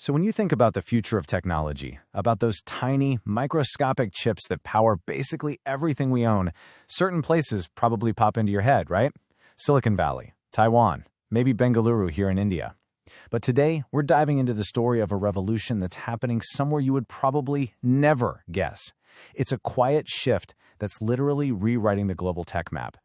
So when you think about the future of technology, about those tiny, microscopic chips that power basically everything we own, certain places probably pop into your head, right? Silicon Valley, Taiwan, maybe Bengaluru here in India. But today, we're diving into the story of a revolution that's happening somewhere you would probably never guess. It's a quiet shift that's literally rewriting the global tech map.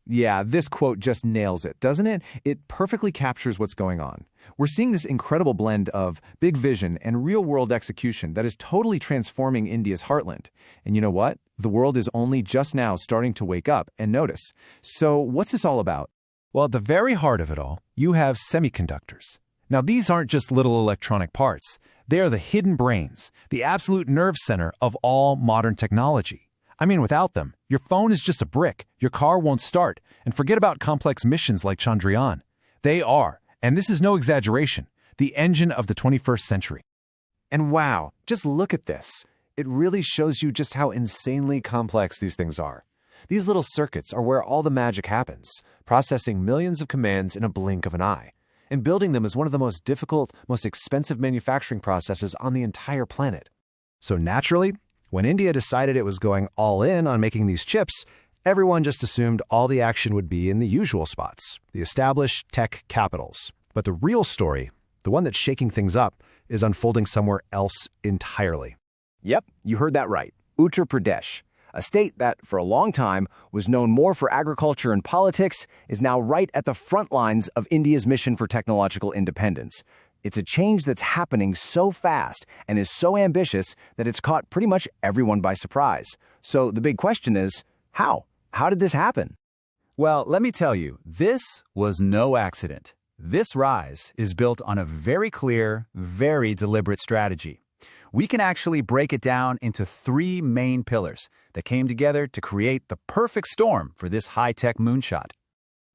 Yeah, this quote just nails it, doesn't it? It perfectly captures what's going on. We're seeing this incredible blend of big vision and real-world execution that is totally transforming India's heartland. And you know what? The world is only just now starting to wake up and notice. So what's this all about? Well, at the very heart of it all, you have semiconductors. Now, these aren't just little electronic parts. They are the hidden brains, the absolute nerve center of all modern technology. I mean, without them, your phone is just a brick, your car won't start, and forget about complex missions like Chandrayaan. They are, and this is no exaggeration, the engine of the 21st century. And wow, just look at this. It really shows you just how insanely complex these things are. These little circuits are where all the magic happens, processing millions of commands in a blink of an eye. And building them is one of the most difficult, most expensive manufacturing processes on the entire planet. So naturally, when India decided it was going all in on making these chips, everyone just assumed all the action would be in the usual spots, the established tech capitals. But the real story, the one that's shaking things up, is unfolding somewhere else entirely. Yep, you heard that right. Uttar Pradesh, a state that, for a long time, was known more for agriculture and politics, is now right at the front lines of India's mission for technological independence. It's a change that's happening so fast and is so ambitious that it's caught pretty much everyone by surprise. So the big question is, how? How did this happen? Well, let me tell you, this was no accident. This rise is built on a very clear, very deliberate strategy. We can actually break it down into three main pillars that came together to create the perfect storm for this high-tech moonshot.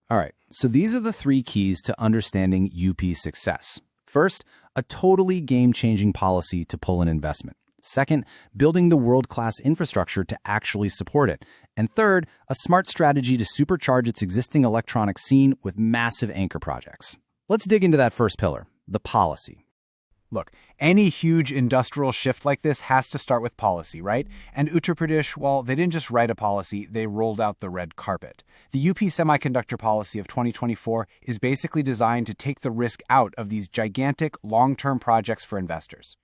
All right, so these are the three keys to understanding UP's success. First, a totally game-changing policy to pull in investment. Second, building the world-class infrastructure to actually support it. And third, a smart strategy to supercharge its existing electronics scene with massive anchor projects. Let's dig into that first pillar, the policy. Look, any huge industrial shift like this has to start with policy, right? And Uttar Pradesh, well, they didn't just write a policy, they rolled out the red carpet. The UP semiconductor policy of 2024 is basically designed to take the risk out of these gigantic long-term projects for investors.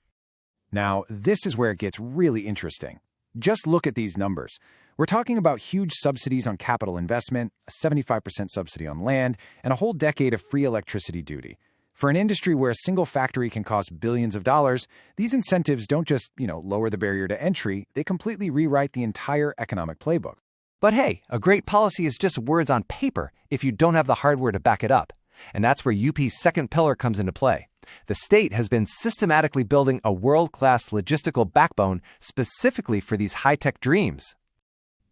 Now, this is where it gets really interesting. Just look at these numbers. We're talking about huge subsidies on capital investment, a 75% subsidy on land, and a whole decade of free electricity duty. For an industry where a single factory can cost billions of dollars, these incentives don't just, lower the barrier to entry, they completely rewrite the entire economic playbook. But hey, a great policy is just words on paper if you don't have the hardware to back it up. And that's where UP's second pillar comes into play. The state has been systematically building a world-class logistical backbone specifically for these high-tech dreams.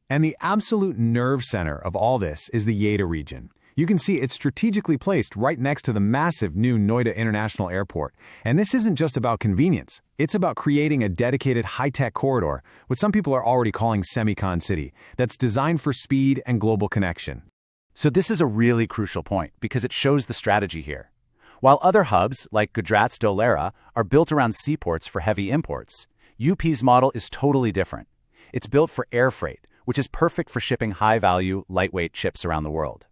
And the absolute nerve center of all this is the Yedo region. You can see it's strategically placed right next to the massive new Noida International Airport. And this isn't just about convenience. It's about creating a dedicated high-tech corridor, what some people are already calling Semicon City, that's designed for speed and global connection. So this is a really crucial point because it shows the strategy here. While other hubs, like Gujarat's Dholera, are built around seaports for heavy imports, UP's model is totally different. It's built for air freight, which is perfect for shipping high-value, lightweight chips around the world.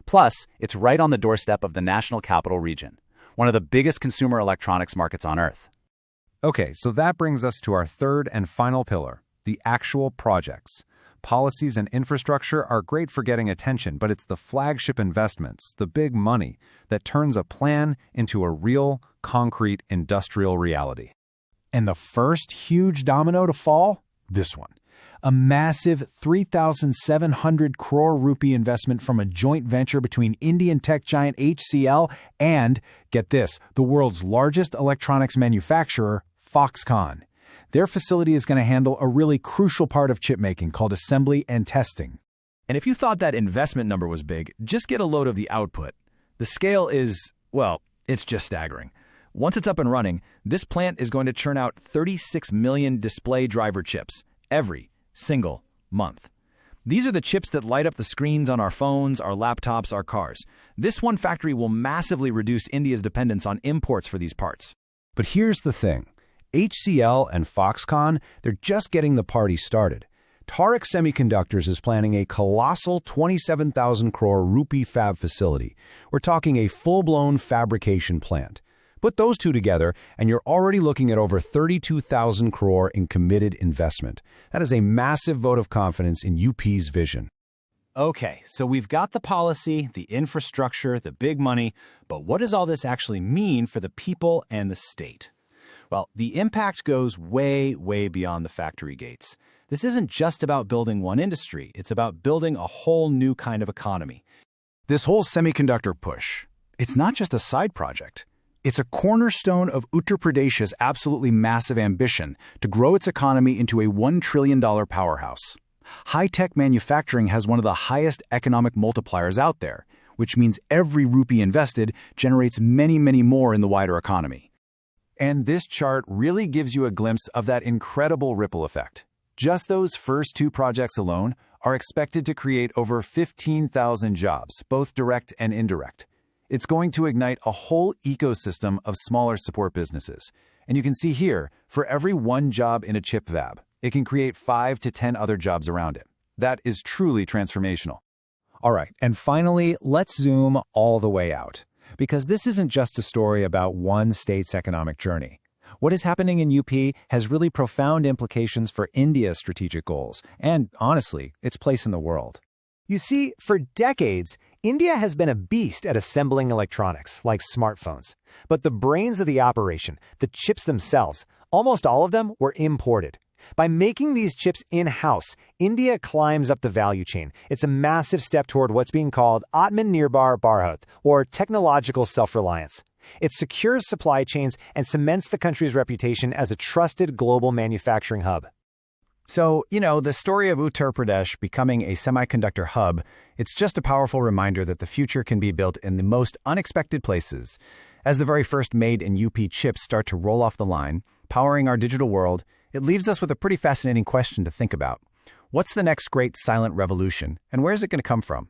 Plus, it's right on the doorstep of the National Capital Region, one of the biggest consumer electronics markets on Earth. Okay, so that brings us to our third and final pillar, the actual projects. Policies and infrastructure are great for getting attention, but it's the flagship investments, the big money, that turns a plan into a real, concrete industrial reality. And the first huge domino to fall? This one. A massive 3,700 crore rupee investment from a joint venture between Indian tech giant HCL and, get this, the world's largest electronics manufacturer, Foxconn. Their facility is going to handle a really crucial part of chip making called assembly and testing. And if you thought that investment number was big, just get a load of the output. The scale is, well, it's just staggering. Once it's up and running, this plant is going to churn out 36 million display driver chips every single month. These are the chips that light up the screens on our phones, our laptops, our cars. This one factory will massively reduce India's dependence on imports for these parts. But here's the thing. HCL and Foxconn, they're just getting the party started. Tarak Semiconductors is planning a colossal 27,000 crore rupee fab facility. We're talking a full-blown fabrication plant. Put those two together, and you're already looking at over 32,000 crore in committed investment. That is a massive vote of confidence in UP's vision. Okay, so we've got the policy, the infrastructure, the big money, but what does all this actually mean for the people and the state? Well, the impact goes way, way beyond the factory gates. This isn't just about building one industry, it's about building a whole new kind of economy. This whole semiconductor push, it's not just a side project. It's a cornerstone of Uttar Pradesh's absolutely massive ambition to grow its economy into a $1 trillion powerhouse. High-tech manufacturing has one of the highest economic multipliers out there, which means every rupee invested generates many, many more in the wider economy. And this chart really gives you a glimpse of that incredible ripple effect. Just those first two projects alone are expected to create over 15,000 jobs, both direct and indirect. It's going to ignite a whole ecosystem of smaller support businesses. And you can see here, for every one job in a chip fab, it can create 5 to 10 other jobs around it. That is truly transformational. All right, and finally, let's zoom all the way out. Because this isn't just a story about one state's economic journey. What is happening in UP has really profound implications for India's strategic goals and, honestly, its place in the world. You see, for decades, India has been a beast at assembling electronics, like smartphones. But the brains of the operation, the chips themselves, almost all of them were imported. By making these chips in-house, India climbs up the value chain. It's a massive step toward what's being called Atmanirbhar Bharat, or technological self-reliance. It secures supply chains and cements the country's reputation as a trusted global manufacturing hub. So, the story of Uttar Pradesh becoming a semiconductor hub, it's just a powerful reminder that the future can be built in the most unexpected places. As the very first made in UP chips start to roll off the line, powering our digital world, it leaves us with a pretty fascinating question to think about. What's the next great silent revolution, and where is it going to come from?